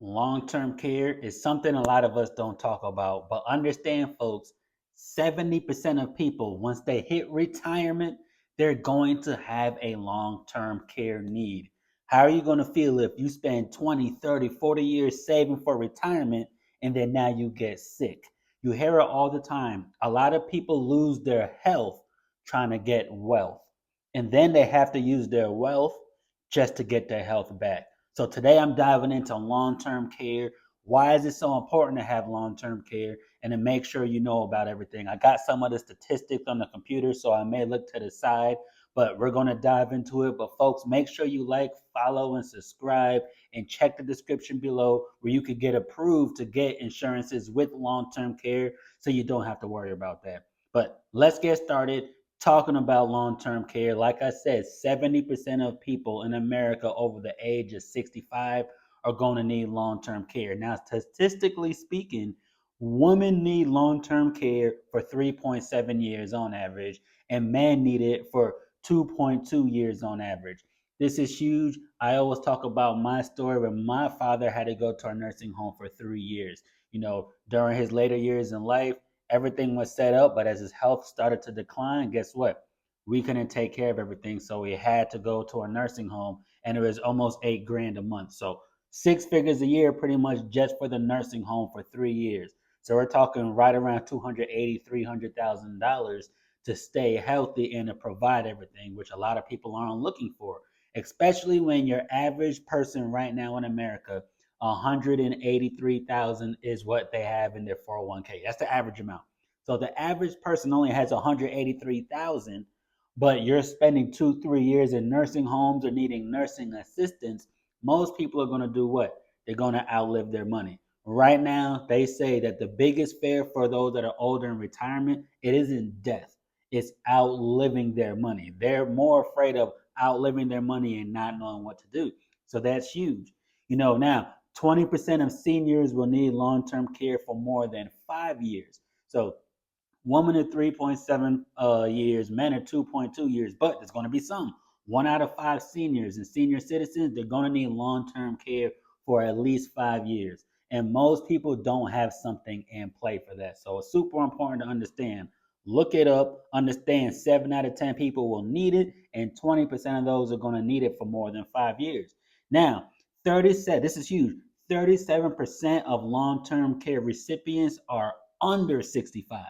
Long-term care is something a lot of us don't talk about, but understand, folks, 70% of people, once they hit retirement, they're going to have a long-term care need. How are you going to feel if you spend 20, 30, 40 years saving for retirement and then now you get sick? You hear it all the time. A lot of people lose their health trying to get wealth, and then they have to use their wealth just to get their health back. So today I'm diving into long-term care. Why is it so important to have long-term care and to make sure you know about everything? I got some of the statistics on the computer, so I may look to the side, but we're going to dive into it. But folks, make sure you like, follow, and subscribe, and check the description below where you could get approved to get insurances with long-term care so you don't have to worry about that. But let's get started talking about long-term care. Like I said, 70% of people in America over the age of 65 are going to need long-term care. Now, statistically speaking, women need long-term care for 3.7 years on average, and men need it for 2.2 years on average. This is huge. I always talk about my story where my father had to go to a nursing home for 3 years. During his later years in life, everything was set up, but as his health started to decline, guess what? We couldn't take care of everything, so he had to go to a nursing home, and it was almost 8 grand a month. So 6 figures a year, pretty much just for the nursing home for 3 years. So we're talking right around 280, $300,000 to stay healthy and to provide everything, which a lot of people aren't looking for, especially when your average person right now in America 183,000 is what they have in their 401k. That's the average amount. So the average person only has 183,000, but you're spending 2, 3 years in nursing homes or needing nursing assistance. Most people are going to do what? They're going to outlive their money. Right now, they say that the biggest fear for those that are older in retirement, it isn't death. It's outliving their money. They're more afraid of outliving their money and not knowing what to do. So that's huge. Now 20% of seniors will need long-term care for more than 5 years. So women are 3.7 years, men are 2.2 years, but there's going to be some. 1 out of 5 seniors and senior citizens, they're going to need long-term care for at least 5 years. And most people don't have something in play for that. So it's super important to understand. Look it up, understand 7 out of 10 people will need it, and 20% of those are going to need it for more than 5 years. Now, 37, this is huge. 37% of long-term care recipients are under 65.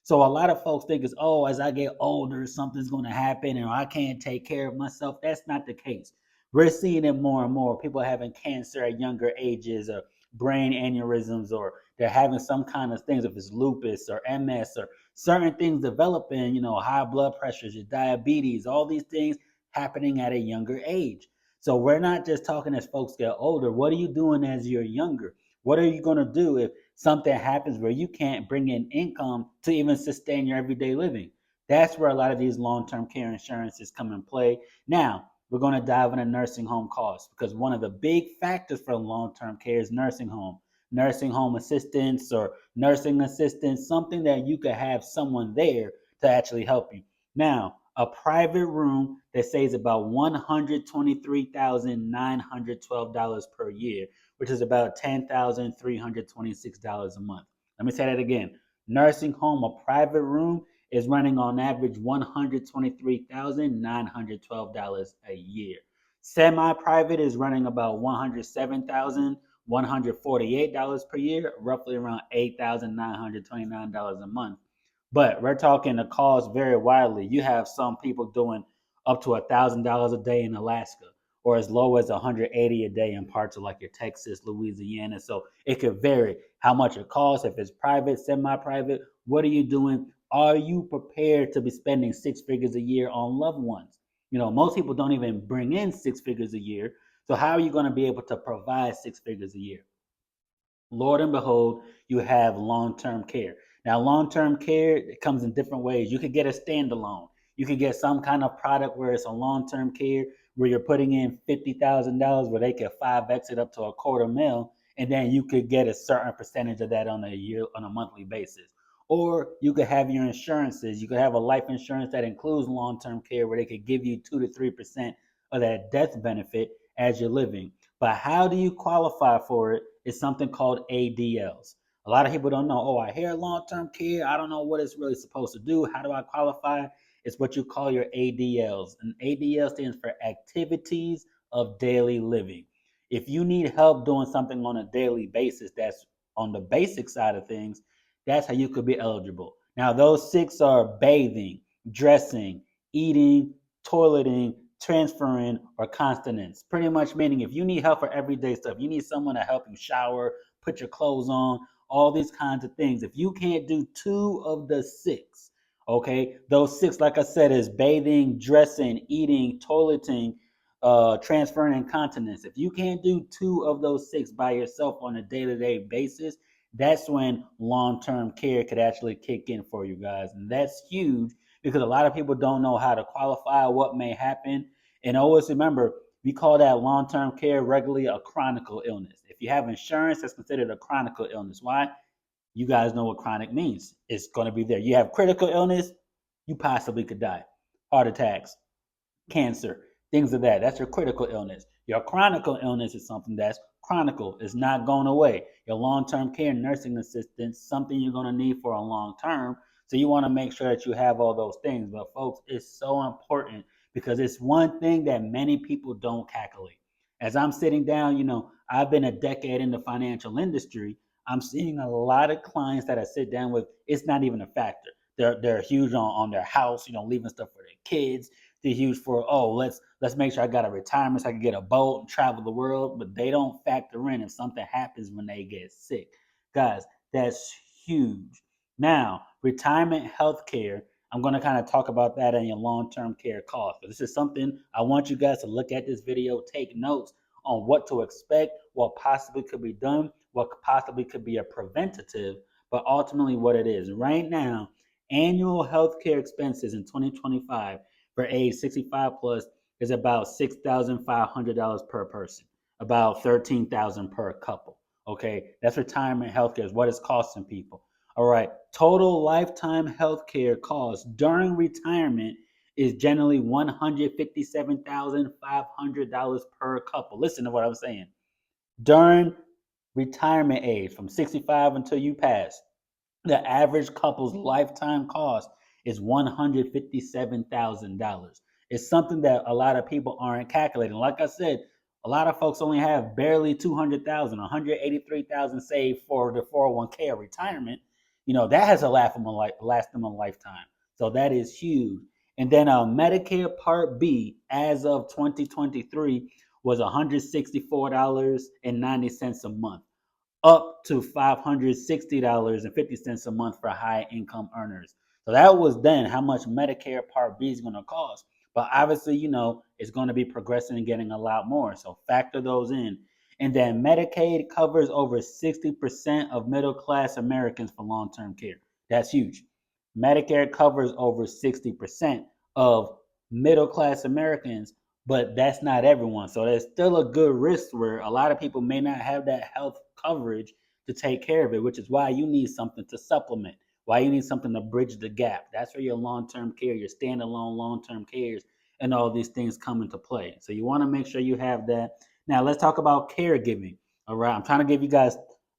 So a lot of folks think it's, oh, as I get older, something's going to happen and I can't take care of myself. That's not the case. We're seeing it more and more. People are having cancer at younger ages or brain aneurysms, or they're having some kind of things, if it's lupus or MS or certain things developing, high blood pressures, your diabetes, all these things happening at a younger age. So we're not just talking as folks get older. What are you doing as you're younger? What are you going to do if something happens where you can't bring in income to even sustain your everyday living? That's where a lot of these long-term care insurances come in play. Now, we're going to dive into nursing home costs, because one of the big factors for long-term care is nursing home assistance or nursing assistance, something that you could have someone there to actually help you. Now, a private room that saves about $123,912 per year, which is about $10,326 a month. Let me say that again. Nursing home, a private room, is running on average $123,912 a year. Semi-private is running about $107,148 per year, roughly around $8,929 a month. But we're talking the costs vary widely. You have some people doing up to $1,000 a day in Alaska, or as low as 180 a day in parts of like your Texas, Louisiana. So it could vary how much it costs. If it's private, semi-private, what are you doing? Are you prepared to be spending 6 figures a year on loved ones? Most people don't even bring in 6 figures a year. So how are you going to be able to provide 6 figures a year? Lord and behold, you have long-term care. Now, long-term care, it comes in different ways. You could get a standalone. You could get some kind of product where it's a long-term care where you're putting in $50,000 where they can 5x it up to $250,000, and then you could get a certain percentage of that on a monthly basis. Or you could have your insurances. You could have a life insurance that includes long-term care where they could give you 2 to 3% of that death benefit as you're living. But how do you qualify for it? is something called ADLs. A lot of people don't know, oh, I hear long-term care. I don't know what it's really supposed to do. How do I qualify? It's what you call your ADLs. And ADL stands for activities of daily living. If you need help doing something on a daily basis, that's on the basic side of things, that's how you could be eligible. Now, those six are bathing, dressing, eating, toileting, transferring, or continence. Pretty much meaning if you need help for everyday stuff, you need someone to help you shower, put your clothes on, all these kinds of things. If you can't do two of the six, okay, those six, like I said, is bathing, dressing, eating, toileting, transferring, and continence. If you can't do two of those six by yourself on a day-to-day basis, that's when long-term care could actually kick in for you guys. And that's huge because a lot of people don't know how to qualify, what may happen. And always remember, we call that long-term care regularly a chronic illness. If you have insurance, that's considered a chronic illness. Why? You guys know what chronic means. It's going to be there. You have critical illness, you possibly could die. Heart attacks, cancer, things of that. That's your critical illness. Your chronic illness is something that's chronicle. It's not going away. Your long-term care nursing assistance, something you're going to need for a long term. So you want to make sure that you have all those things. But folks, it's so important because it's one thing that many people don't calculate. As I'm sitting down, I've been a decade in the financial industry. I'm seeing a lot of clients that I sit down with. It's not even a factor. They're huge on their house, leaving stuff for their kids. They're huge for, oh, let's make sure I got a retirement so I can get a boat and travel the world. But they don't factor in if something happens when they get sick. Guys, that's huge. Now, retirement health care, I'm going to kind of talk about that in your long-term care cost. This is something I want you guys to look at this video, take notes on what to expect, what possibly could be done, what possibly could be a preventative, but ultimately what it is. Right now, annual healthcare expenses in 2025 for age 65 plus is about $6,500 per person, about $13,000 per couple. Okay, that's retirement healthcare is what it's costing people. All right, total lifetime healthcare costs during retirement is generally $157,500 per couple. Listen to what I'm saying. During retirement age, from 65 until you pass, the average couple's lifetime cost is $157,000. It's something that a lot of people aren't calculating. Like I said, a lot of folks only have barely 200,000, 183,000 saved for the 401k or retirement. That has to last them a lifetime. So that is huge. And then Medicare Part B, as of 2023, was $164.90 a month, up to $560.50 a month for high income earners. So that was then how much Medicare Part B is going to cost. But obviously, it's going to be progressing and getting a lot more. So factor those in. And then Medicaid covers over 60% of middle class Americans for long term care. That's huge. Medicare covers over 60% of middle class Americans, but that's not everyone. So there's still a good risk where a lot of people may not have that health coverage to take care of it, which is why you need something to supplement, why you need something to bridge the gap. That's where your long-term care, your standalone long-term cares, and all these things come into play. So you want to make sure you have that. Now let's talk about caregiving. All right, I'm trying to give you guys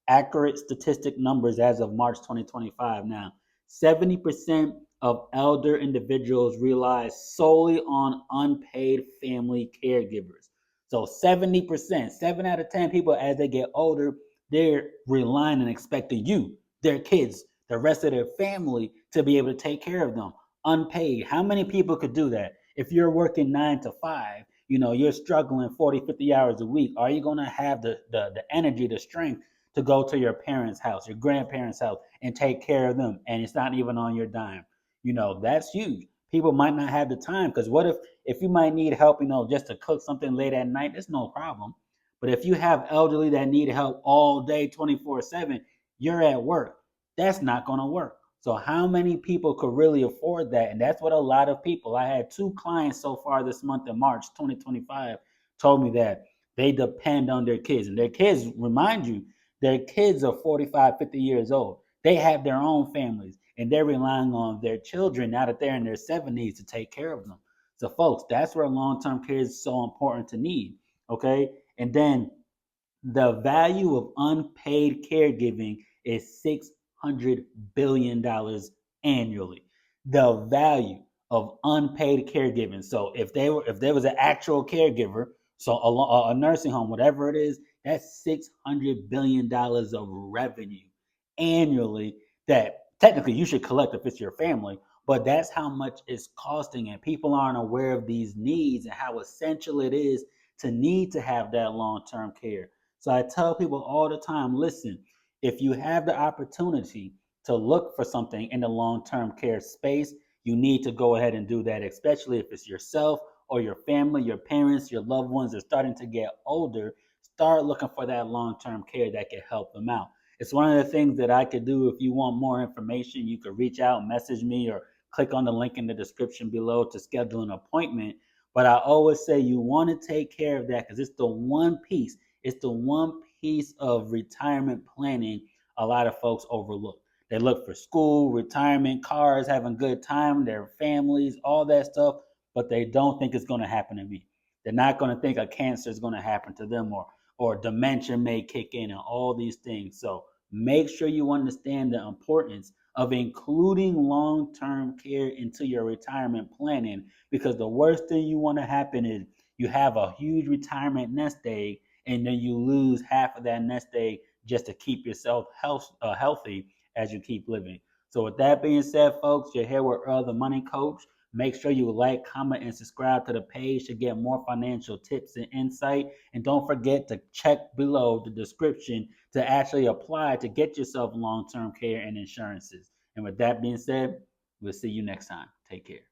accurate statistic numbers as of March 2025. Now, 70% of elder individuals rely solely on unpaid family caregivers. So 70%, 7 out of 10 people as they get older, they're relying and expecting you, their kids, the rest of their family to be able to take care of them unpaid. How many people could do that? If you're working 9 to 5, you're struggling 40, 50 hours a week. Are you going to have the energy, the strength to go to your parents' house, your grandparents' house, and take care of them? And it's not even on your dime. That's huge. People might not have the time because what if you might need help, just to cook something late at night, that's no problem. But if you have elderly that need help all day, 24/7, you're at work. That's not going to work. So how many people could really afford that? And that's what a lot of people, I had 2 clients so far this month in March 2025, told me that they depend on their kids. And their kids, remind you, their kids are 45, 50 years old. They have their own families and they're relying on their children now that they're in their 70s to take care of them. So folks, that's where long-term care is so important to need. Okay. And then The value of unpaid caregiving is $600 billion annually. The value of unpaid caregiving. So if there was an actual caregiver, so a nursing home, whatever it is, that's $600 billion of revenue annually that technically you should collect if it's your family, but that's how much it's costing, and people aren't aware of these needs and how essential it is to need to have that long-term care. So I tell people all the time, listen, if you have the opportunity to look for something in the long-term care space, you need to go ahead and do that, especially if it's yourself or your family, your parents, your loved ones are starting to get older. Start looking for that long-term care that can help them out. It's one of the things that I could do. If you want more information, you could reach out, message me, or click on the link in the description below to schedule an appointment. But I always say you want to take care of that because it's the one piece of retirement planning a lot of folks overlook. They look for school, retirement, cars, having good time, their families, all that stuff, but they don't think it's going to happen to me. They're not going to think a cancer is going to happen to them, or dementia may kick in and all these things. So make sure you understand the importance of including long-term care into your retirement planning, because the worst thing you want to happen is you have a huge retirement nest egg and then you lose half of that nest egg just to keep yourself healthy as you keep living. So with that being said, folks, you're here with Earl, the Money Coach. Make sure you like, comment, and subscribe to the page to get more financial tips and insight. And don't forget to check below the description to actually apply to get yourself long-term care and insurances. And with that being said, we'll see you next time. Take care.